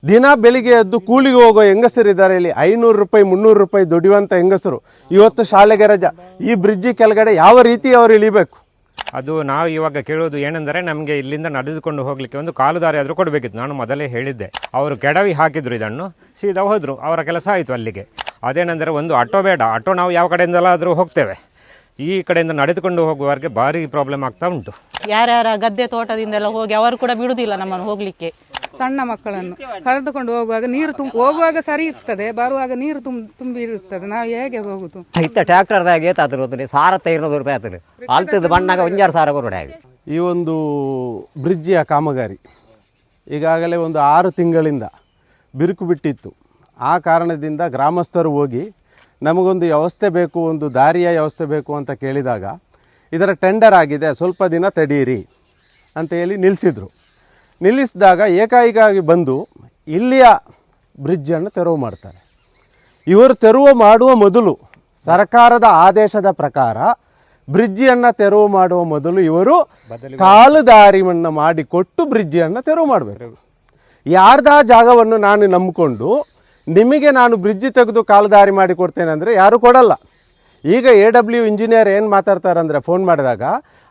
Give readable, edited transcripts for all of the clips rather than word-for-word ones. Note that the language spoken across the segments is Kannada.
ದಿನ ಬೆಳಿಗ್ಗೆ ಎದ್ದು ಕೂಲಿಗೆ ಹೋಗೋ ಹೆಂಗಸರಿದ್ದಾರೆ ಇಲ್ಲಿ 500 ರೂಪಾಯಿ 300 ರೂಪಾಯಿ ದುಡಿಯುವಂಥ ಹೆಂಗಸರು ಇವತ್ತು ಶಾಲೆಗೆ ರಜಾ. ಈ ಬ್ರಿಡ್ಜಿ ಕೆಳಗಡೆ ಯಾವ ರೀತಿ ಅವರು ಇಳಿಬೇಕು? ಅದು ನಾವು ಇವಾಗ ಕೇಳೋದು ಏನೆಂದರೆ ನಮಗೆ ಇಲ್ಲಿಂದ ನಡೆದುಕೊಂಡು ಹೋಗಲಿಕ್ಕೆ ಒಂದು ಕಾಲು ದಾರಿ ಆದರೂ ಕೊಡಬೇಕಿತ್ತು. ನಾನು ಮೊದಲೇ ಹೇಳಿದ್ದೆ, ಅವರು ಕೆಡವಿ ಹಾಕಿದ್ರು ಇದನ್ನು, ಸೀದಾ ಹೋದರು, ಅವರ ಕೆಲಸ ಆಯಿತು ಅಲ್ಲಿಗೆ. ಅದೇನೆಂದರೆ ಒಂದು ಆಟೋ ಬೇಡ, ಆಟೋ ನಾವು ಯಾವ ಕಡೆಯಿಂದಲಾದರೂ ಹೋಗ್ತೇವೆ, ಈ ಕಡೆಯಿಂದ ನಡೆದುಕೊಂಡು ಹೋಗುವವರೆಗೆ ಭಾರಿ ಪ್ರಾಬ್ಲಮ್ ಆಗ್ತಾ ಉಂಟು. ಯಾರ್ಯಾರ ಗದ್ದೆ ತೋಟದಿಂದೆಲ್ಲ ಹೋಗಿ ಅವರು ಕೂಡ ಬಿಡುವುದಿಲ್ಲ ನಮ್ಮನ್ನು ಹೋಗಲಿಕ್ಕೆ. ಸಣ್ಣ ಮಕ್ಕಳನ್ನು ಕರೆದುಕೊಂಡು ಹೋಗುವಾಗ ನೀರು ಹೋಗುವಾಗ ಸರಿ ಇರ್ತದೆ, ಬರುವಾಗ ನೀರು ತುಂಬಿ ಇರ್ತದೆ, ನಾವು ಹೇಗೆ ಹೋಗುದು? ಇತ್ತ ಟ್ರ್ಯಾಕ್ಟರ್ದಾಗ ಏತಾತಿರೋದು ಸಾರ 200 ರೂಪಾಯಿ ಆತದೆ, ಅಲ್ತದ ಬಣ್ಣಾಗ 1,000 ಕೊರಡೆ. ಈ ಒಂದು ಬ್ರಿಡ್ಜಿಯ ಕಾಮಗಾರಿ ಈಗಾಗಲೇ ಒಂದು 6 ತಿಂಗಳಿಂದ ಬಿರುಕು ಬಿಟ್ಟಿತ್ತು. ಆ ಕಾರಣದಿಂದ ಗ್ರಾಮಸ್ಥರು ಹೋಗಿ ನಮಗೊಂದು ವ್ಯವಸ್ಥೆ ಬೇಕು, ಒಂದು ದಾರಿಯ ವ್ಯವಸ್ಥೆ ಬೇಕು ಅಂತ ಕೇಳಿದಾಗ ಇದರ ಟೆಂಡರ್ ಆಗಿದೆ, ಸ್ವಲ್ಪ ದಿನ ತಡೀರಿ ಅಂತ ಹೇಳಿ ನಿಲ್ಲಿಸಿದರು. ನಿಲ್ಲಿಸಿದಾಗ ಏಕಾಏಕಾಗಿ ಬಂದು ಇಲ್ಲಿಯ ಬ್ರಿಡ್ಜನ್ನು ತೆರವು ಮಾಡ್ತಾರೆ. ಇವರು ತೆರವು ಮಾಡುವ ಮೊದಲು ಸರ್ಕಾರದ ಆದೇಶದ ಪ್ರಕಾರ ಬ್ರಿಡ್ಜಿಯನ್ನು ತೆರವು ಮಾಡುವ ಮೊದಲು ಇವರು ಕಾಲು ದಾರಿಯನ್ನು ಮಾಡಿಕೊಟ್ಟು ಬ್ರಿಡ್ಜಿಯನ್ನು ತೆರವು ಮಾಡಬೇಕು. ಯಾರ್ದಾ ಜಾಗವನ್ನು ನಾನು ನಂಬಿಕೊಂಡು ನಿಮಗೆ ನಾನು ಬ್ರಿಡ್ಜ್ ತೆಗೆದು ಕಾಲು ದಾರಿ ಮಾಡಿ ಕೊಡ್ತೇನೆ ಅಂದರೆ ಯಾರೂ ಕೊಡಲ್ಲ. ಈಗ AW ಇಂಜಿನಿಯರ್ ಏನು ಮಾತಾಡ್ತಾರೆ ಅಂದರೆ, ಫೋನ್ ಮಾಡಿದಾಗ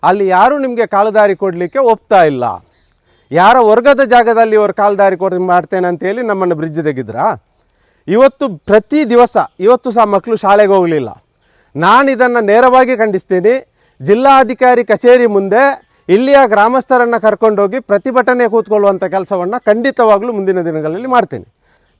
ಅಲ್ಲಿ ಯಾರೂ ನಿಮಗೆ ಕಾಲು ದಾರಿ ಕೊಡಲಿಕ್ಕೆ ಒಪ್ತಾ ಇಲ್ಲ, ಯಾರ ವರ್ಗದ ಜಾಗದಲ್ಲಿ ಇವರು ಕಾಲು ದಾರಿ ಮಾಡ್ತೇನೆ ಅಂತೇಳಿ ನಮ್ಮನ್ನು ಬ್ರಿಡ್ಜ್ ತೆಗೆದ್ರಾ? ಇವತ್ತು ಪ್ರತಿ ದಿವಸ ಇವತ್ತು ಸಹ ಮಕ್ಕಳು ಶಾಲೆಗೆ ಹೋಗಲಿಲ್ಲ. ನಾನು ಇದನ್ನು ನೇರವಾಗಿ ಖಂಡಿಸ್ತೀನಿ. ಜಿಲ್ಲಾಧಿಕಾರಿ ಕಚೇರಿ ಮುಂದೆ ಇಲ್ಲಿಯ ಗ್ರಾಮಸ್ಥರನ್ನು ಕರ್ಕೊಂಡೋಗಿ ಪ್ರತಿಭಟನೆ ಕೂತ್ಕೊಳ್ಳುವಂಥ ಕೆಲಸವನ್ನು ಖಂಡಿತವಾಗ್ಲೂ ಮುಂದಿನ ದಿನಗಳಲ್ಲಿ ಮಾಡ್ತೀನಿ.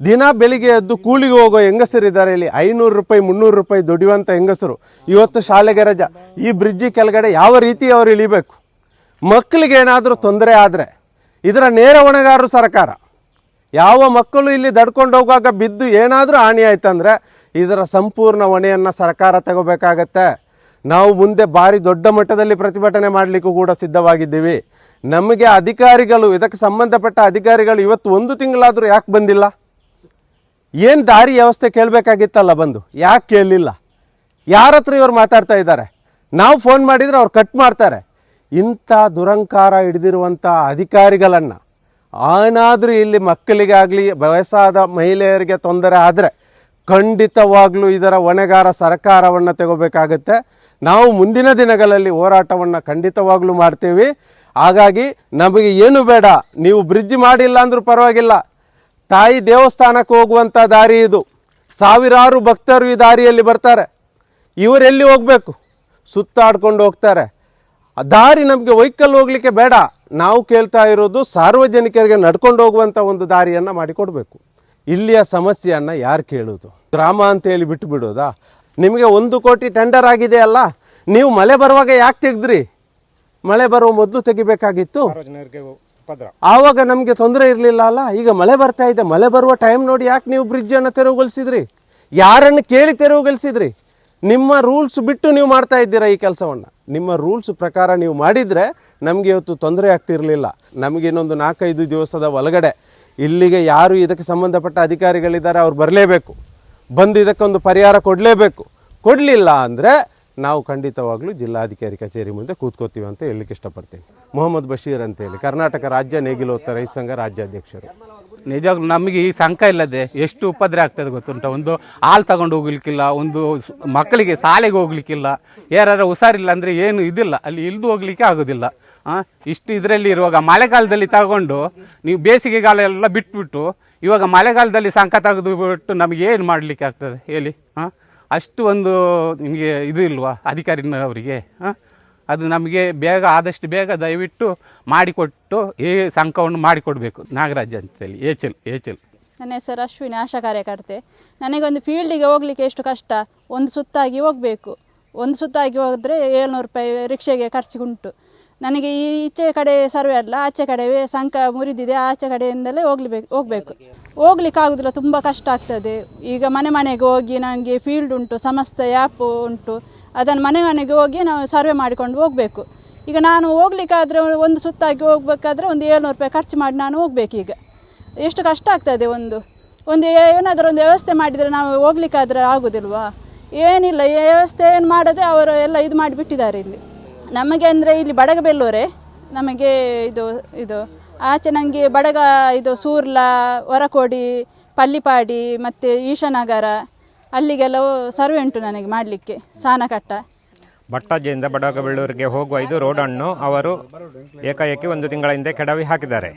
ದಿನ ಬೆಳಿಗ್ಗೆ ಎದ್ದು ಕೂಲಿಗೆ ಹೋಗೋ ಹೆಂಗಸರಿದ್ದಾರೆ ಇಲ್ಲಿ 500 ರೂಪಾಯಿ 300 ರೂಪಾಯಿ ದುಡಿಯುವಂಥ ಹೆಂಗಸರು ಇವತ್ತು ಶಾಲೆಗೆ ರಜಾ. ಈ ಬ್ರಿಡ್ಜಿ ಕೆಳಗಡೆ ಯಾವ ರೀತಿ ಅವರು ಇಳಿಬೇಕು? ಮಕ್ಕಳಿಗೆ ಏನಾದರೂ ತೊಂದರೆ ಆದರೆ ಇದರ ನೇರ ಹೊಣೆಗಾರರು ಸರ್ಕಾರ. ಯಾವ ಮಕ್ಕಳು ಇಲ್ಲಿ ದಡ್ಕೊಂಡು ಹೋಗುವಾಗ ಬಿದ್ದು ಏನಾದರೂ ಹಾನಿ ಆಯ್ತಂದರೆ ಇದರ ಸಂಪೂರ್ಣ ಹೊಣೆಯನ್ನು ಸರ್ಕಾರ ತಗೋಬೇಕಾಗತ್ತೆ. ನಾವು ಮುಂದೆ ಭಾರಿ ದೊಡ್ಡ ಮಟ್ಟದಲ್ಲಿ ಪ್ರತಿಭಟನೆ ಮಾಡಲಿಕ್ಕೂ ಕೂಡ ಸಿದ್ಧವಾಗಿದ್ದೀವಿ. ನಮಗೆ ಅಧಿಕಾರಿಗಳು, ಇದಕ್ಕೆ ಸಂಬಂಧಪಟ್ಟ ಅಧಿಕಾರಿಗಳು ಇವತ್ತು 1 ತಿಂಗಳಾದರೂ ಯಾಕೆ ಬಂದಿಲ್ಲ? ಏನು ದಾರಿ ವ್ಯವಸ್ಥೆ ಕೇಳಬೇಕಾಗಿತ್ತಲ್ಲ, ಬಂದು ಯಾಕೆ ಕೇಳಲಿಲ್ಲ? ಯಾರ ಹತ್ರ ಇವ್ರು ಮಾತಾಡ್ತಾ ಇದ್ದಾರೆ? ನಾವು ಫೋನ್ ಮಾಡಿದರೆ ಅವ್ರು ಕಟ್ ಮಾಡ್ತಾರೆ. ಇಂಥ ದುರಂಕಾರ ಹಿಡಿದಿರುವಂಥ ಅಧಿಕಾರಿಗಳನ್ನು ಏನಾದರೂ ಇಲ್ಲಿ ಮಕ್ಕಳಿಗಾಗಲಿ ವಯಸ್ಸಾದ ಮಹಿಳೆಯರಿಗೆ ತೊಂದರೆ ಆದರೆ ಖಂಡಿತವಾಗ್ಲೂ ಇದರ ಹೊಣೆಗಾರ ಸರ್ಕಾರವನ್ನು ತಗೋಬೇಕಾಗತ್ತೆ. ನಾವು ಮುಂದಿನ ದಿನಗಳಲ್ಲಿ ಹೋರಾಟವನ್ನು ಖಂಡಿತವಾಗ್ಲೂ ಮಾಡ್ತೀವಿ. ಹಾಗಾಗಿ ನಮಗೆ ಏನು ಬೇಡ, ನೀವು ಬ್ರಿಡ್ಜ್ ಮಾಡಿಲ್ಲ ಅಂದರೂ ಪರವಾಗಿಲ್ಲ, ತಾಯಿ ದೇವಸ್ಥಾನಕ್ಕೆ ಹೋಗುವಂಥ ದಾರಿ ಇದು. ಸಾವಿರಾರು ಭಕ್ತರು ಈ ದಾರಿಯಲ್ಲಿ ಬರ್ತಾರೆ. ಇವರೆಲ್ಲಿ ಹೋಗಬೇಕು? ಸುತ್ತಾಡ್ಕೊಂಡು ಹೋಗ್ತಾರೆ. ದಾರಿ ನಮಗೆ ವೆಹಿಕಲ್ ಹೋಗಲಿಕ್ಕೆ ಬೇಡ. ನಾವು ಕೇಳ್ತಾ ಇರೋದು ಸಾರ್ವಜನಿಕರಿಗೆ ನಡ್ಕೊಂಡು ಹೋಗುವಂಥ ಒಂದು ದಾರಿಯನ್ನು ಮಾಡಿಕೊಡ್ಬೇಕು. ಇಲ್ಲಿಯ ಸಮಸ್ಯೆಯನ್ನು ಯಾರು ಕೇಳೋದು? ಗ್ರಾಮ ಅಂತೇಳಿ ಬಿಟ್ಟು ಬಿಡೋದಾ? ನಿಮಗೆ 1 ಕೋಟಿ ಟೆಂಡರ್ ಆಗಿದೆ ಅಲ್ಲ, ನೀವು ಮಳೆ ಬರುವಾಗ ಯಾಕೆ ತೆಗೆದ್ರಿ? ಮಳೆ ಬರುವ ಮೊದಲು ತೆಗಿಬೇಕಾಗಿತ್ತು. ಆವಾಗ ನಮಗೆ ತೊಂದರೆ ಇರಲಿಲ್ಲ ಅಲ್ಲ. ಈಗ ಮಳೆ ಬರ್ತಾ ಇದೆ, ಮಳೆ ಬರುವ ಟೈಮ್ ನೋಡಿ ಯಾಕೆ ನೀವು ಬ್ರಿಡ್ಜನ್ನು ತೆರವುಗೊಳಿಸಿದ್ರಿ? ಯಾರನ್ನು ಕೇಳಿ ತೆರವುಗೊಳಿಸಿದ್ರಿ? ನಿಮ್ಮ ರೂಲ್ಸ್ ಬಿಟ್ಟು ನೀವು ಮಾಡ್ತಾ ಇದ್ದೀರಾ ಈ ಕೆಲಸವನ್ನು. ನಿಮ್ಮ ರೂಲ್ಸ್ ಪ್ರಕಾರ ನೀವು ಮಾಡಿದರೆ ನಮಗೆ ಇವತ್ತು ತೊಂದರೆ ಆಗ್ತಿರಲಿಲ್ಲ. ನಮಗೆ ಇನ್ನೊಂದು 4-5 ದಿವಸದ ಒಳಗಡೆ ಇಲ್ಲಿಗೆ ಯಾರು ಇದಕ್ಕೆ ಸಂಬಂಧಪಟ್ಟ ಅಧಿಕಾರಿಗಳಿದ್ದಾರೆ ಅವ್ರು ಬರಲೇಬೇಕು, ಬಂದು ಇದಕ್ಕೊಂದು ಪರಿಹಾರ ಕೊಡಲೇಬೇಕು. ಕೊಡಲಿಲ್ಲ ಅಂದರೆ ನಾವು ಖಂಡಿತವಾಗ್ಲೂ ಜಿಲ್ಲಾಧಿಕಾರಿ ಕಚೇರಿ ಮುಂದೆ ಕೂತ್ಕೋತೀವಿ ಅಂತ ಹೇಳಲಿಕ್ಕೆ ಇಷ್ಟಪಡ್ತೀನಿ. ಮೊಹಮ್ಮದ್ ಬಶೀರ್ ಅಂತೇಳಿ, ಕರ್ನಾಟಕ ರಾಜ್ಯ ನೇಗಿಲೋತ್ತ ರೈತ ಸಂಘ ರಾಜ್ಯಾಧ್ಯಕ್ಷರು. ನಿಜವಾಗ್ಲೂ ನಮಗೆ ಈ ಸಂಕ ಇಲ್ಲದೆ ಎಷ್ಟು ಉಪದ್ರ ಆಗ್ತದೆ ಗೊತ್ತುಂಟ. ಒಂದು ಹಾಲು ತಗೊಂಡು ಹೋಗ್ಲಿಕ್ಕಿಲ್ಲ, ಒಂದು ಮಕ್ಕಳಿಗೆ ಶಾಲೆಗೆ ಹೋಗ್ಲಿಕ್ಕಿಲ್ಲ, ಯಾರು ಹುಷಾರಿಲ್ಲ ಅಂದರೆ ಏನು ಇದಿಲ್ಲ, ಅಲ್ಲಿ ಇಳಿದು ಹೋಗ್ಲಿಕ್ಕೆ ಆಗೋದಿಲ್ಲ. ಇಷ್ಟು ಇದರಲ್ಲಿ ಇರುವಾಗ ಮಳೆಗಾಲದಲ್ಲಿ ತಗೊಂಡು ನೀವು ಬೇಸಿಗೆಗಾಲ ಎಲ್ಲ ಬಿಟ್ಬಿಟ್ಟು ಇವಾಗ ಮಳೆಗಾಲದಲ್ಲಿ ಸಂಕ ತೆಗೆದು ಬಿಟ್ಟು ನಮಗೆ ಏನು ಮಾಡಲಿಕ್ಕೆ ಆಗ್ತದೆ ಹೇಳಿ? ಅಷ್ಟು ಒಂದು ನಿಮಗೆ ಇದು ಇಲ್ವಾ ಅಧಿಕಾರಿನವರಿಗೆ? ಅದು ನಮಗೆ ಬೇಗ ಆದಷ್ಟು ಬೇಗ ದಯವಿಟ್ಟು ಮಾಡಿಕೊಟ್ಟು ಈ ಸಂಕವನ್ನು ಮಾಡಿಕೊಡ್ಬೇಕು. ನಾಗರಾಜ್ ಅಂತೇಳಿ ಏಚಲ್. ನನ್ನ ಹೆಸರು ಅಶ್ವಿನಿ, ಆಶಾ ಕಾರ್ಯಕರ್ತೆ. ನನಗೊಂದು ಫೀಲ್ಡಿಗೆ ಹೋಗಲಿಕ್ಕೆ ಎಷ್ಟು ಕಷ್ಟ. ಒಂದು ಸುತ್ತಾಗಿ ಹೋಗಬೇಕು. ಒಂದು ಸುತ್ತಾಗಿ ಹೋದರೆ 700 ರೂಪಾಯಿ ರಿಕ್ಷೆಗೆ ಖರ್ಚಿಗುಂಟು. ನನಗೆ ಈ ಈಚೆ ಕಡೆ ಸರ್ವೆ ಅಲ್ಲ, ಆಚೆ ಕಡೆವೇ ಸಂಕ ಮುರಿದಿದೆ, ಆಚೆ ಕಡೆಯಿಂದಲೇ ಹೋಗಬೇಕು. ಹೋಗ್ಲಿಕ್ಕಾಗೋದಿಲ್ಲ, ತುಂಬ ಕಷ್ಟ ಆಗ್ತದೆ. ಈಗ ಮನೆಗೆ ಹೋಗಿ ನನಗೆ ಫೀಲ್ಡ್ ಉಂಟು, ಸಮಸ್ತ ಆ್ಯಪ್ ಉಂಟು, ಅದನ್ನು ಮನೆಗೆ ಹೋಗಿ ನಾವು ಸರ್ವೆ ಮಾಡಿಕೊಂಡು ಹೋಗಬೇಕು. ಈಗ ನಾನು ಹೋಗ್ಲಿಕ್ಕಾದರೆ ಒಂದು ಸುತ್ತಾಗಿ ಹೋಗ್ಬೇಕಾದ್ರೆ ಒಂದು 700 ರೂಪಾಯಿ ಖರ್ಚು ಮಾಡಿ ನಾನು ಹೋಗಬೇಕು. ಈಗ ಎಷ್ಟು ಕಷ್ಟ ಆಗ್ತದೆ. ಒಂದು ಏನಾದರೂ ಒಂದು ವ್ಯವಸ್ಥೆ ಮಾಡಿದರೆ ನಾವು ಹೋಗ್ಲಿಕ್ಕಾದರೆ ಆಗೋದಿಲ್ವಾ? ಏನಿಲ್ಲ, ಈ ವ್ಯವಸ್ಥೆ ಏನು ಮಾಡದೆ ಅವರು ಎಲ್ಲ ಇದು ಮಾಡಿಬಿಟ್ಟಿದ್ದಾರೆ ಇಲ್ಲಿ ನಮಗೆ. ಅಂದರೆ ಇಲ್ಲಿ ಬಡಗಬೆಲ್ಲೂರೇ ನಮಗೆ ಇದು ಆಚೆ ನನಗೆ ಬಡಗ ಇದು ಸೂರ್ಲ ಹೊರಕೋಡಿ ಪಲ್ಲಿಪಾಡಿ ಮತ್ತು ಈಶನಗರ ಅಲ್ಲಿಗೆಲ್ಲ ಸರ್ವೆ ಉಂಟು ನನಗೆ ಮಾಡಲಿಕ್ಕೆ ಸಾನಕಟ್ಟ. ಭಟ್ಟಾಜಿಯಿಂದ ಬಡಗಬೆಳ್ಳೂರಿಗೆ ಹೋಗುವ ಇದು ರೋಡನ್ನು ಅವರು ಏಕಾಏಕಿ 1 ತಿಂಗಳ ಹಿಂದೆ ಕೆಡವಿ ಹಾಕಿದ್ದಾರೆ.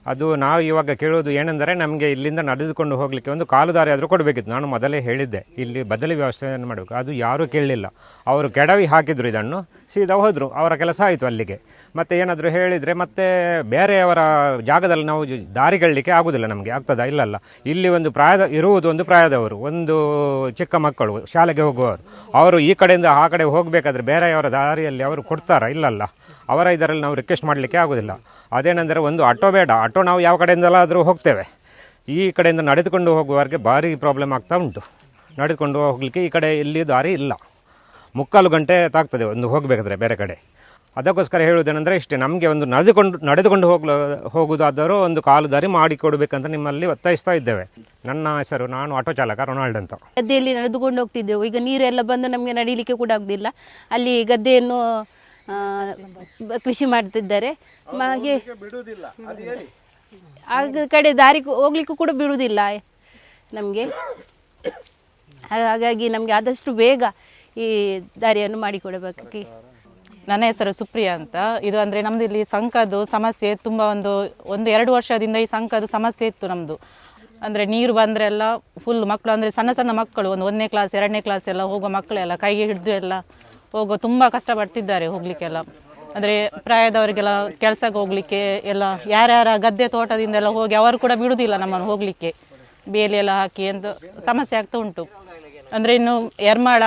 ಅದು ನಾವು ಇವಾಗ ಕೇಳೋದು ಏನೆಂದರೆ ನಮಗೆ ಇಲ್ಲಿಂದ ನಡೆದುಕೊಂಡು ಹೋಗಲಿಕ್ಕೆ ಒಂದು ಕಾಲು ದಾರಿ ಆದರೂ ಕೊಡಬೇಕಿತ್ತು. ನಾನು ಮೊದಲೇ ಹೇಳಿದ್ದೆ ಇಲ್ಲಿ ಬದಲಿ ವ್ಯವಸ್ಥೆಯನ್ನು ಮಾಡಬೇಕು. ಅದು ಯಾರೂ ಕೇಳಲಿಲ್ಲ. ಅವರು ಕೆಡವಿ ಹಾಕಿದ್ರು ಇದನ್ನು, ಸೀದಾ ಹೋದರು, ಅವರ ಕೆಲಸ ಆಯಿತು ಅಲ್ಲಿಗೆ. ಮತ್ತು ಏನಾದರೂ ಹೇಳಿದರೆ ಮತ್ತೆ ಬೇರೆಯವರ ಜಾಗದಲ್ಲಿ ನಾವು ದಾರಿಗಳಲಿಕ್ಕೆ ಆಗೋದಿಲ್ಲ. ನಮಗೆ ಆಗ್ತದಾ? ಇಲ್ಲಲ್ಲ. ಇಲ್ಲಿ ಒಂದು ಇರುವುದು ಒಂದು ಪ್ರಾಯದವರು, ಒಂದು ಚಿಕ್ಕ ಮಕ್ಕಳು, ಶಾಲೆಗೆ ಹೋಗುವವರು. ಅವರು ಈ ಕಡೆಯಿಂದ ಆ ಕಡೆ ಹೋಗಬೇಕಾದ್ರೆ ಬೇರೆಯವರ ದಾರಿಯಲ್ಲಿ ಅವರು ಕೊಡ್ತಾರಾ? ಇಲ್ಲಲ್ಲ. ಅವರ ಇದರಲ್ಲಿ ನಾವು ರಿಕ್ವೆಸ್ಟ್ ಮಾಡಲಿಕ್ಕೆ ಆಗೋದಿಲ್ಲ. ಅದೇನೆಂದರೆ ಒಂದು ಆಟೋ ಬೇಡ, ಆಟೋ ನಾವು ಯಾವ ಕಡೆಯಿಂದಲಾದರೂ ಹೋಗ್ತೇವೆ. ಈ ಕಡೆಯಿಂದ ನಡೆದುಕೊಂಡು ಹೋಗುವವರೆಗೆ ಭಾರಿ ಪ್ರಾಬ್ಲಮ್ ಆಗ್ತಾ ಉಂಟು. ನಡೆದುಕೊಂಡು ಹೋಗಲಿಕ್ಕೆ ಈ ಕಡೆ ಇಲ್ಲಿ ದಾರಿ ಇಲ್ಲ. 3/4 ಗಂಟೆ ತಾಗ್ತದೆ ಒಂದು ಹೋಗಬೇಕಾದ್ರೆ ಬೇರೆ ಕಡೆ. ಅದಕ್ಕೋಸ್ಕರ ಹೇಳುವುದೇನೆಂದರೆ ಇಷ್ಟೇ, ನಮಗೆ ಒಂದು ನಡೆದುಕೊಂಡು ಹೋಗುವುದಾದರೂ ಒಂದು ಕಾಲು ದಾರಿ ಮಾಡಿಕೊಡಬೇಕಂತ ನಿಮ್ಮಲ್ಲಿ ಒತ್ತಾಯಿಸ್ತಾ ಇದ್ದೇವೆ. ನನ್ನ ಹೆಸರು, ನಾನು ಆಟೋ ಚಾಲಕ ರೊನಾಲ್ಡ್ ಅಂತ. ಗದ್ದೆಯಲ್ಲಿ ನಡೆದುಕೊಂಡು ಹೋಗ್ತಿದ್ದೆವು. ಈಗ ನೀರೆಲ್ಲ ಬಂದು ನಮಗೆ ನಡೀಲಿಕ್ಕೆ ಕೂಡ ಆಗುದಿಲ್ಲ. ಅಲ್ಲಿ ಗದ್ದೆಯನ್ನು ಕೃಷಿ ಮಾಡ್ತಿದ್ದಾರೆ. ಹಾಗೆ ಆಗ ಕಡೆ ದಾರಿ ಹೋಗ್ಲಿಕ್ಕೂ ಕೂಡ ಬಿಡುವುದಿಲ್ಲ ನಮಗೆ. ಹಾಗಾಗಿ ನಮಗೆ ಆದಷ್ಟು ಬೇಗ ಈ ದಾರಿಯನ್ನು ಮಾಡಿಕೊಡಬೇಕು. ನನ್ನ ಹೆಸರು ಸುಪ್ರಿಯಾ ಅಂತ. ಇದು ಅಂದರೆ ನಮ್ಮದು ಇಲ್ಲಿ ಸಂಕದು ಸಮಸ್ಯೆ ತುಂಬ 1-2 ವರ್ಷದಿಂದ ಈ ಸಂಕದು ಸಮಸ್ಯೆ ಇತ್ತು ನಮ್ಮದು. ಅಂದರೆ ನೀರು ಬಂದರೆ ಎಲ್ಲ ಫುಲ್ ಮಕ್ಕಳು, ಅಂದರೆ ಸಣ್ಣ ಮಕ್ಕಳು, 1ನೇ ಕ್ಲಾಸ್ 2ನೇ ಕ್ಲಾಸ್ ಎಲ್ಲ ಹೋಗೋ ಮಕ್ಕಳೆಲ್ಲ ಕೈಗೆ ಹಿಡಿದು ಎಲ್ಲ ಹೋಗೋ ತುಂಬ ಕಷ್ಟಪಡ್ತಿದ್ದಾರೆ ಹೋಗಲಿಕ್ಕೆಲ್ಲ. ಅಂದರೆ ಪ್ರಾಯದವರಿಗೆಲ್ಲ ಕೆಲಸಕ್ಕೆ ಹೋಗಲಿಕ್ಕೆ ಎಲ್ಲ ಯಾರ್ಯಾರ ಗದ್ದೆ ತೋಟದಿಂದೆಲ್ಲ ಹೋಗಿ ಅವರು ಕೂಡ ಬಿಡುವುದಿಲ್ಲ ನಮ್ಮನ್ನು ಹೋಗಲಿಕ್ಕೆ. ಬೇಲಿ ಎಲ್ಲ ಹಾಕಿ ಅಂತ ಸಮಸ್ಯೆ ಆಗ್ತಾ ಉಂಟು. ಅಂದರೆ ಇನ್ನು ಎರ್ಮಾಳ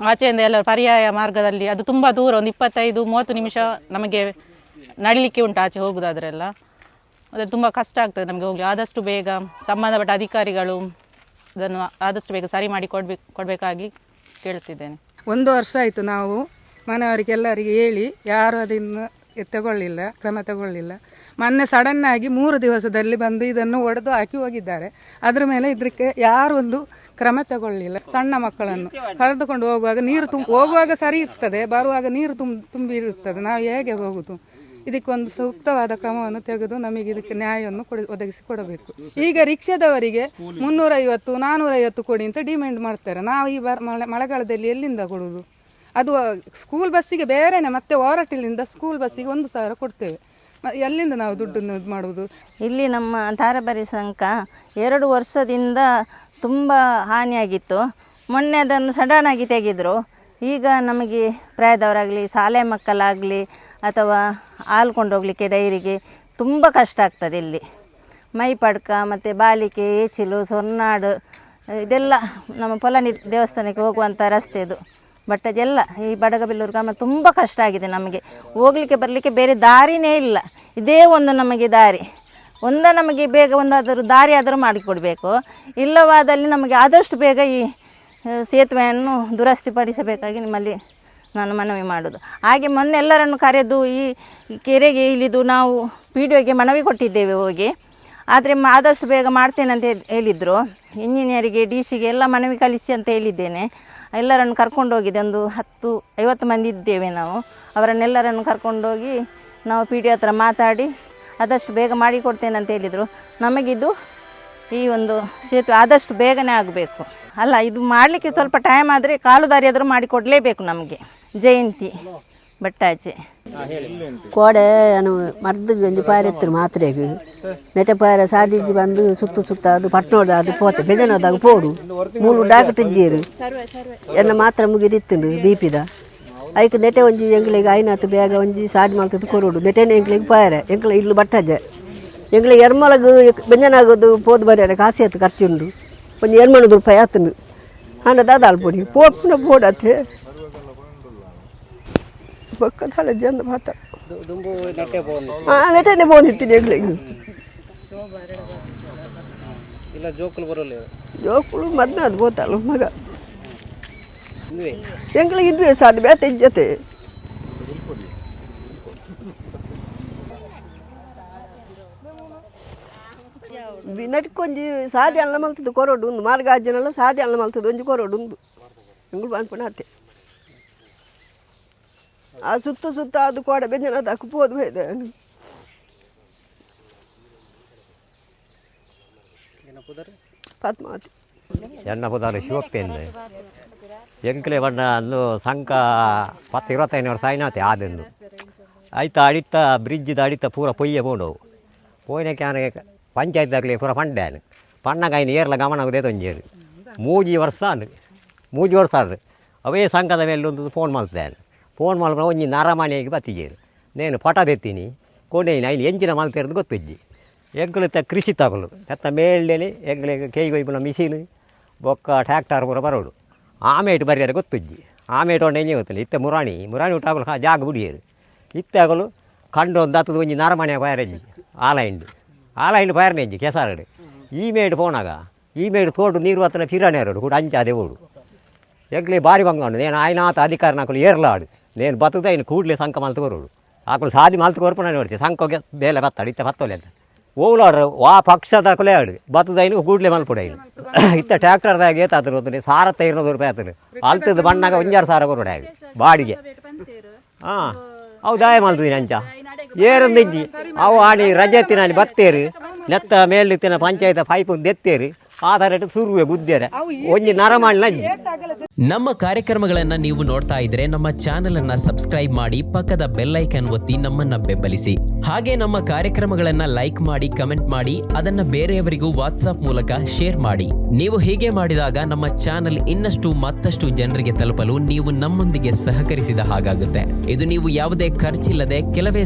ಆಚೆಯಿಂದ ಎಲ್ಲ ಪರ್ಯಾಯ ಮಾರ್ಗದಲ್ಲಿ ಅದು ತುಂಬ ದೂರ, ಒಂದು 25-30 ನಿಮಿಷ ನಮಗೆ ನಡೀಲಿಕ್ಕೆ ಉಂಟು ಆಚೆ ಹೋಗೋದಾದ್ರೆಲ್ಲ. ಅದು ತುಂಬ ಕಷ್ಟ ಆಗ್ತದೆ ನಮಗೆ ಹೋಗಲಿ. ಆದಷ್ಟು ಬೇಗ ಸಂಬಂಧಪಟ್ಟ ಅಧಿಕಾರಿಗಳು ಅದನ್ನು ಆದಷ್ಟು ಬೇಗ ಸರಿ ಮಾಡಿ ಕೊಡಬೇಕಾಗಿ ಕೇಳ್ತಿದ್ದೇನೆ. 1 ವರ್ಷ ಆಯಿತು ನಾವು ಮನೆಯವರಿಗೆಲ್ಲರಿಗೆ ಹೇಳಿ, ಯಾರು ಅದನ್ನು ತಗೊಳ್ಳಿಲ್ಲ, ಕ್ರಮ ತಗೊಳ್ಳಿಲ್ಲ. ಮೊನ್ನೆ ಸಡನ್ನಾಗಿ 3 ದಿವಸದಲ್ಲಿ ಬಂದು ಇದನ್ನು ಒಡೆದು ಹಾಕಿ ಹೋಗಿದ್ದಾರೆ. ಅದರ ಮೇಲೆ ಇದಕ್ಕೆ ಯಾರು ಒಂದು ಕ್ರಮ ತಗೊಳ್ಳಿಲ್ಲ. ಸಣ್ಣ ಮಕ್ಕಳನ್ನು ಕರೆದುಕೊಂಡು ಹೋಗುವಾಗ ನೀರು ಹೋಗುವಾಗ ಸರಿ ಇರ್ತದೆ, ಬರುವಾಗ ನೀರು ತುಂಬಿ ಇರ್ತದೆ. ನಾವು ಹೇಗೆ ಹೋಗುದು? ಇದಕ್ಕೊಂದು ಸೂಕ್ತವಾದ ಕ್ರಮವನ್ನು ತೆಗೆದು ನಮಗೆ ಇದಕ್ಕೆ ನ್ಯಾಯವನ್ನು ಒದಗಿಸಿ ಕೊಡಬೇಕು. ಈಗ ರಿಕ್ಷಾದವರಿಗೆ 350-450 ಕೊಡಿ ಅಂತ ಡಿಮ್ಯಾಂಡ್ ಮಾಡ್ತಾರೆ. ನಾವು ಈ ಮಳೆಗಾಲದಲ್ಲಿ ಎಲ್ಲಿಂದ ಕೊಡುವುದು? ಅದು ಸ್ಕೂಲ್ ಬಸ್ಸಿಗೆ ಬೇರೆನೆ, ಮತ್ತೆ ಹೊರಟಿಲಿಂದ ಸ್ಕೂಲ್ ಬಸ್ಸಿಗೆ 1,000 ಕೊಡ್ತೇವೆ. ಎಲ್ಲಿಂದ ನಾವು ದುಡ್ಡನ್ನು ಇದು ಮಾಡುವುದು? ಇಲ್ಲಿ ನಮ್ಮ ತಾರಬರಿ ಸಂಘ 2 ವರ್ಷದಿಂದ ತುಂಬ ಹಾನಿಯಾಗಿತ್ತು. ಮೊನ್ನೆ ಅದನ್ನು ಸಡನ್ ಆಗಿ ತೆಗೆದರು. ಈಗ ನಮಗೆ ಪ್ರಾಯದವರಾಗಲಿ, ಶಾಲೆ ಮಕ್ಕಳಾಗಲಿ ಅಥವಾ ಹಾಲು ಕೊಂಡೋಗಲಿಕ್ಕೆ ಡೈರಿಗೆ ತುಂಬ ಕಷ್ಟ ಆಗ್ತದೆ. ಇಲ್ಲಿ ಮೈಪಡ್ಕ ಮತ್ತು ಬಾಲಿಕೆ, ಏಚಿಲು, ಸೊರ್ನಾಡು ಇದೆಲ್ಲ ನಮ್ಮ ಪೊಲನಿ ದೇವಸ್ಥಾನಕ್ಕೆ ಹೋಗುವಂಥ ರಸ್ತೆ ಇದು. ಬಟ್ ಅದೆಲ್ಲ ಈ ಬಡಗಬೆಳ್ಳೂರು ಗ್ರಾಮ ತುಂಬ ಕಷ್ಟ ಆಗಿದೆ. ನಮಗೆ ಹೋಗಲಿಕ್ಕೆ ಬರಲಿಕ್ಕೆ ಬೇರೆ ದಾರಿನೇ ಇಲ್ಲ. ಇದೇ ಒಂದು ನಮಗೆ ದಾರಿ. ನಮಗೆ ಬೇಗ ಒಂದಾದರೂ ದಾರಿ ಆದರೂ ಮಾಡಿಕೊಡಬೇಕು. ಇಲ್ಲವಾದಲ್ಲಿ ನಮಗೆ ಆದಷ್ಟು ಬೇಗ ಈ ಸೇತುವೆಯನ್ನು ದುರಸ್ತಿಪಡಿಸಬೇಕಾಗಿ ನಿಮ್ಮಲ್ಲಿ ನಾನು ಮನವಿ ಮಾಡೋದು. ಹಾಗೆ ಮೊನ್ನೆ ಎಲ್ಲರನ್ನು ಕರೆದು ಈ ಕೆರೆಗೆ ಇಳಿದು ನಾವು PDOಗೆ ಮನವಿ ಕೊಟ್ಟಿದ್ದೇವೆ ಹೋಗಿ. ಆದರೆ ಆದಷ್ಟು ಬೇಗ ಮಾಡ್ತೇನೆ ಅಂತ ಹೇಳಿದರು. ಇಂಜಿನಿಯರಿಗೆ, DC ಗೆ ಎಲ್ಲ ಮನವಿ ಕಳಿಸಿ ಅಂತ ಹೇಳಿದ್ದೇನೆ. ಎಲ್ಲರನ್ನು ಕರ್ಕೊಂಡೋಗಿದೆ. ಒಂದು 10-50 ಮಂದಿ ಇದ್ದೇವೆ ನಾವು. ಅವರನ್ನೆಲ್ಲರನ್ನು ಕರ್ಕೊಂಡೋಗಿ ನಾವು PDO ಹತ್ರ ಮಾತಾಡಿ ಆದಷ್ಟು ಬೇಗ ಮಾಡಿಕೊಡ್ತೇನೆ ಅಂತ ಹೇಳಿದರು. ನಮಗಿದು ಈ ಒಂದು ಸೇತುವೆ ಆದಷ್ಟು ಬೇಗನೆ ಆಗಬೇಕು. ಅಲ್ಲ, ಇದು ಮಾಡಲಿಕ್ಕೆ ಸ್ವಲ್ಪ ಟೈಮ್ ಆದರೆ ಕಾಲು ದಾರಿ ಆದರೂ ಮಾಡಿಕೊಡಲೇಬೇಕು ನಮಗೆ. ಜಯಂತಿ ಬಟ್ಟಾಚೆ ಕೋಡೆ ಮರ್ದು ಗಂಜಿ ಪಾರೆತ್ತರು ಮಾತ್ರೆಗೆ ನೆಟಪಾರ ಸಾದಿಜ್ಜಿ ಬಂದು ಸುತ್ತ ಅದು ಪಟ್ನೋಡ ಅದು ಪೋತೆ ಬೆಜನೋದಾಗ ಪೋಡು 3 ಡಾಕ್ಟರ್ ಇದ್ದೀರು ಎನ್ನ ಮಾತ್ರ ಮುಗಿದಿತ್ತು BP ಐಕ್ ನೆಟೆ ಒಂಜಿ ಎಂಗ್ಳಿಗೆ ಐನಾತು ಬೇಗ ಒಂಜಿ ಸಾದಿ ಮಾಡ್ತದ್ದು ಕೊರೋಡು ನೆಟೆನೆ ಎಂಗ್ಳಿಗೆ ಪಾರೆ ಎಂಗ್ಳ ಇಲ್ಲು ಬಟ್ಟಜೆ ಎಂಗ್ಳಿಗೆ ಎರ್ಮಲಗು ಬೆಂಜನಾಗೋದು ಪೋದು ಬರ್ಯಾರ ಕಾಸೆತ್ತು ಖರ್ಚುಂಡು ಒಂಜಿ 200 ರೂಪಾಯಿ ಆತನು ಹಣ ದಾದಾಲ್ ಪೊಡಿ ಪೋಡ್ಪುನ ಪೋಡತ್ತೆ ಪಕ್ಕದ ಜನ ಮಾತ ನೆಟೆನೆ ಬೋನಿರ್ತೀನಿ ಎಂಗ್ಳಿಗೆ ಜೋಕುಳು ಮದ್ನ ಅದು ಬೋತಲ್ಲ ಮಗ ಎಂಗ್ಳಿಗೆ ಇದ್ವಿ ಸಾಧ್ಯ ಬೇತೆ ಜೊತೆ ನಟ್ಕೊಂಜಿ ಸಾದಿ ಅಣ್ಣ ಮಲ್ತದ್ದು ಕೊರೋಡು ಉಂದು ಮಾರ್ಗ ಅಜ್ಜನೆಲ್ಲ ಸಾದಿ ಅಣ್ಣ ಮಲ್ತದ್ದು ಒಂಜಿ ಕೊರೋಡು ಉಂದು ಎಂಗಳು ಬಾನ್ಪಣ ಅತ್ತೆ ಆ ಸುತ್ತ ಅದು ಕೋಡೆ ಬೆಂಜನ ಅಕ್ಕು ಪೋದು ಬೇದೆ ಪದ್ಮಾವತಿ ಎಣ್ಣ ಪುದಾರು ಶಿವಪ್ಪೆಂದು ಎಂಕ್ಲೆ ಬಣ್ಣ ಅಂದು ಸಂಕ 10-25 ವರ್ಷ ಆಯ್ನತೆ ಆದೆಂದು ಆಯ್ತಾ ಅಡಿತ ಬ್ರಿಡ್ಜ್ದ ಅಡಿತ ಪೂರ ಪೊಯ್ಯೆ ಬೋಡವು ಪೋಯ್ನಕ್ಕೆ ಪಂಚಾಯತ್ದಾಗಲಿ ಪೂರ ಪಂಡ್ಯಾನು ಪಣ್ಣಗಾಯಿನ ಏರ್ಲ ಗಮನ ಆಗುದೇ ತೊಂಜೇರು 3 ವರ್ಷ ಆದ್ರೆ ಅವೇ ಸಂಘದ ಮೇಲೆ ಒಂದು ಫೋನ್ ಮಾಡ್ತೇನೆ ಫೋನ್ ಮಾಡ್ಕೊಂಡು ಒಂಜಿ ನರಮನೆಗೆ ಬತ್ತಿಗೇರು ನೇನು ಪಟ ತೆತ್ತೀನಿ ಕೊಂಡೇನಿ ಐನು ಎಂಚಿನ ಮಲ್ತಿರೋದು ಗೊತ್ತಿಜ್ಜಿ ಎಂಕ್ಲತ್ತ ಕೃಷಿ ತಗೊಳ್ಳು ಎತ್ತ ಮೇಲ್ಡೇಲಿ ಎಂಕ್ಲಿಗೆ ಕೈಗೊಯ್ಪುನ ಮಿಷಿನ್ ಬೊಕ್ಕ ಟ್ಯಾಕ್ಟರ್ ಪೂರ ಬರೋಡು ಆಮೇಟು ಬರ್ಯಾರ ಗೊತ್ತಿಜ್ಜಿ ಆಮೇಟು ಒಂದು ಎಂಜಿ ಗೊತ್ತಿಲ್ಲ ಇತ್ತ ಮುರಾಣಿ ಊಟಾಗಲು ಜಾಗ ಬಿಡಿಯರು ಇತ್ತಾಗಲು ಕಂಡು ಒಂದು ಹತ್ತದ ಒಂಜಿ ನರಮನೆ ಬಯರಜ್ಜಿ ಆಲೈಂಡು ಬಯರ್ನೆಜ್ಜಿ ಕೆಸಾರಡು ಈ ಮೇಡು ಪೋನಾಗ ಈ ಮೇಡು ತೋಡು ನೀರು ಹತ್ತನ ಪಿರಾಣಿ ಅರೋಡು ಕೂಡ ಅಂಚಾದೆ ಓಡು ಎಗ್ಲಿ ಬಾರಿ ಬಂಗಾಂಡು ನೇನು ಆಯ್ನಾತ ಅಧಿಕಾರ ನಾಕಲು ಏರ್ಲಾಡು ನೇನು ಬತ್ತದ ಇನ್ನು ಕೂಡಲೇ ಸಂಕ ಮಲ್ತು ಬರೋಡು ಆಕಳು ಸಾದಿ ಮಲ್ತು ಕೊರ್ಪನ ನೋಡ್ತೀವಿ ಸಂಕೋಗೆ ಬೇಲೆ ಬತ್ತಾಡು ಇತ್ತ ಬತ್ತೋಲೆ ಅಂತ ಓಲಾಡ್ರು ವಾ ಪಕ್ಷದ ಕೊಲೆ ಆಡು ಬತ್ತದ ಇನ್ನು ಕೂಡಲೇ ಮಲ್ಪುಡ ಇನ್ನು ಇತ್ತ ಟ್ಯಾಕ್ಟರ್ದಾಗ ಏತಾದ್ರು ಹೋಗ್ತೀನಿ 1,200 ರೂಪಾಯಿ ಆತರು ಅಲ್ತದ ಬಣ್ಣಾಗ 1,000 ಬರೋಡ ಬಾಡಿಗೆ ಹಾಂ ಅವು ದಾಯ ಮಲ್ತಿದ್ದೀನಿ ಅಂಚ ಏರೊಂದು ಇಜ್ಜಿ ಅವು ಆಡಿ ರಜೆ ಎತ್ತಿನಲ್ಲಿ ಬತ್ತೇರು ನೆತ್ತ ಮೇಲಿತ್ತಿನ ಪಂಚಾಯತ್ ಪೈಪ್ ದೆತ್ತೇರು ಆಧಾರ ಸುರುವೆ ಬುದ್ಧಿಯರ ಒಂಜಿ ನರಮಾಣ ನಮ್ಮ ಕಾರ್ಯಕ್ರಮಗಳನ್ನ ನೀವು ನೋಡ್ತಾ ಇದ್ರೆ ನಮ್ಮ ಚಾನೆಲ್ ಅನ್ನ ಸಬ್ಸ್ಕ್ರೈಬ್ ಮಾಡಿ ಪಕ್ಕದ ಬೆಲ್ ಐಕಾನ್ ಒತ್ತಿ ನಮ್ಮನ್ನ ಬೆಂಬಲಿಸಿ. ಹಾಗೆ ನಮ್ಮ ಕಾರ್ಯಕ್ರಮಗಳನ್ನ ಲೈಕ್ ಮಾಡಿ, ಕಮೆಂಟ್ ಮಾಡಿ, ಅದನ್ನ ಬೇರೆಯವರಿಗೂ ವಾಟ್ಸ್ಆಪ್ ಮೂಲಕ ಶೇರ್ ಮಾಡಿ. ನೀವು ಹೀಗೆ ಮಾಡಿದಾಗ ನಮ್ಮ ಚಾನೆಲ್ ಇನ್ನಷ್ಟು ಮತ್ತಷ್ಟು ಜನರಿಗೆ ತಲುಪಲು ನೀವು ನಮ್ಮೊಂದಿಗೆ ಸಹಕರಿಸಿದ ಹಾಗಾಗುತ್ತೆ. ಇದು ನೀವು ಯಾವುದೇ ಖರ್ಚಿಲ್ಲದೆ ಕೆಲವೇ